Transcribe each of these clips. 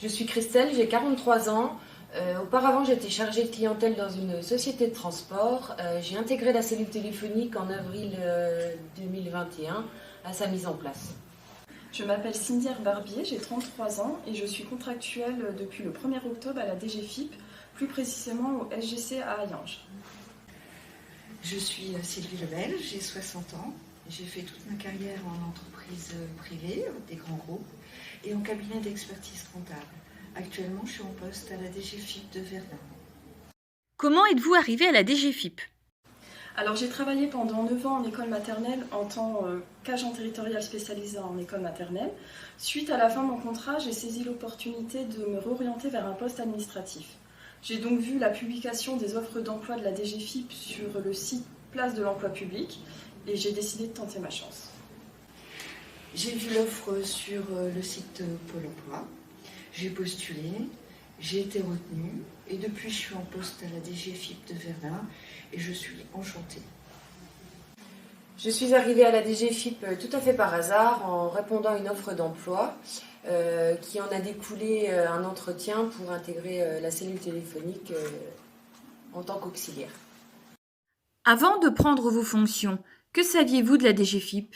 Je suis Christelle, j'ai 43 ans. Auparavant, j'étais chargée de clientèle dans une société de transport. J'ai intégré la cellule téléphonique en avril 2021 à sa mise en place. Je m'appelle Cindy Barbier, j'ai 33 ans et je suis contractuelle depuis le 1er octobre à la DGFiP, plus précisément au SGC à Hayange. Je suis Sylvie Lebel, j'ai 60 ans. J'ai fait toute ma carrière en entreprise privée, des grands groupes, et en cabinet d'expertise comptable. Actuellement, je suis en poste à la DGFiP de Verdun. Comment êtes-vous arrivé à la DGFiP ? Alors j'ai travaillé pendant 9 ans en école maternelle en tant qu'agent territorial spécialisé en école maternelle. Suite à la fin de mon contrat, j'ai saisi l'opportunité de me réorienter vers un poste administratif. J'ai donc vu la publication des offres d'emploi de la DGFiP sur le site Place de l'emploi public et j'ai décidé de tenter ma chance. J'ai vu l'offre sur le site Pôle emploi, j'ai postulé, j'ai été retenue et depuis je suis en poste à la DGFiP de Verdun et je suis enchantée. Je suis arrivée à la DGFiP tout à fait par hasard en répondant à une offre d'emploi qui en a découlé un entretien pour intégrer la cellule téléphonique en tant qu'auxiliaire. Avant de prendre vos fonctions, que saviez-vous de la DGFiP ?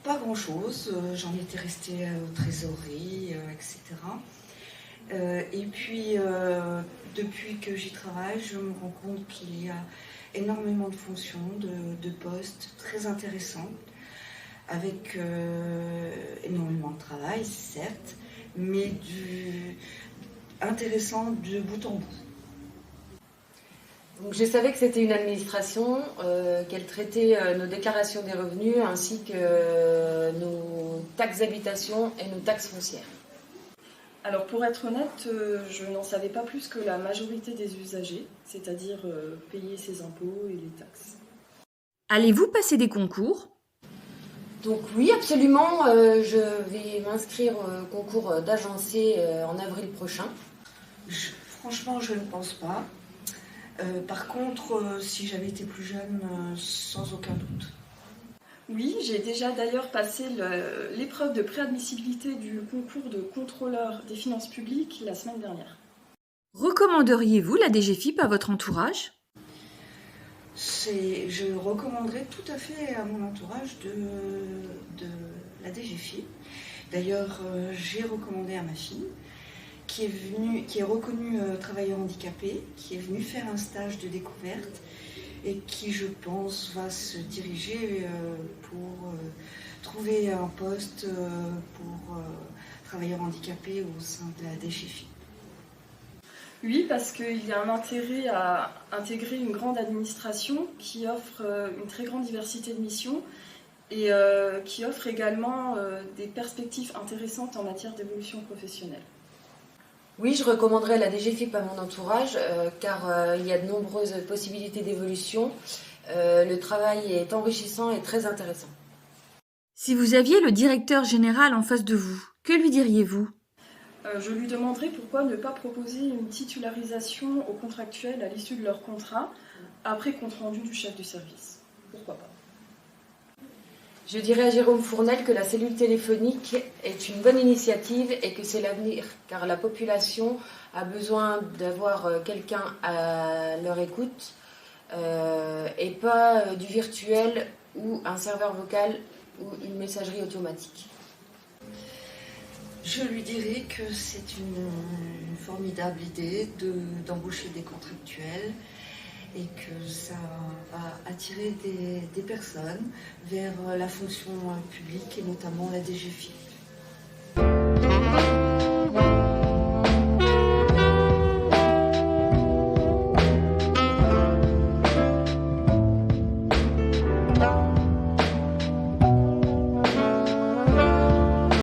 Pas grand-chose, j'en étais restée aux trésoreries, etc. Et puis, depuis que j'y travaille, je me rends compte qu'il y a énormément de fonctions, de postes très intéressants, avec énormément de travail, certes, mais intéressant de bout en bout. Donc, je savais que c'était une administration, qu'elle traitait nos déclarations des revenus ainsi que nos taxes d'habitation et nos taxes foncières. Alors pour être honnête, je n'en savais pas plus que la majorité des usagers, c'est-à-dire payer ses impôts et les taxes. Allez-vous passer des concours ? Donc oui, absolument, je vais m'inscrire au concours d'agencier en avril prochain. Franchement, je ne pense pas. Par contre, si j'avais été plus jeune, sans aucun doute. Oui, j'ai déjà d'ailleurs passé l'épreuve de préadmissibilité du concours de contrôleur des finances publiques la semaine dernière. Recommanderiez-vous la DGFiP à votre entourage ? Je recommanderais tout à fait à mon entourage de la DGFiP. D'ailleurs, j'ai recommandé à ma fille, qui est reconnue travailleur handicapé, qui est venue faire un stage de découverte et qui, je pense, va se diriger pour trouver un poste pour travailleurs handicapés au sein de la DGFiP. Oui, parce qu'il y a un intérêt à intégrer une grande administration qui offre une très grande diversité de missions et qui offre également des perspectives intéressantes en matière d'évolution professionnelle. Oui, je recommanderais la DGFiP à mon entourage car il y a de nombreuses possibilités d'évolution. Le travail est enrichissant et très intéressant. Si vous aviez le directeur général en face de vous, que lui diriez-vous ? Je lui demanderai pourquoi ne pas proposer une titularisation aux contractuels à l'issue de leur contrat, après compte rendu du chef du service. Pourquoi pas ? Je dirais à Jérôme Fournel que la cellule téléphonique est une bonne initiative et que c'est l'avenir, car la population a besoin d'avoir quelqu'un à leur écoute et pas du virtuel ou un serveur vocal ou une messagerie automatique. Je lui dirais que c'est une formidable idée d'embaucher des contractuels et que ça va attirer des personnes vers la fonction publique et notamment la DGFiP.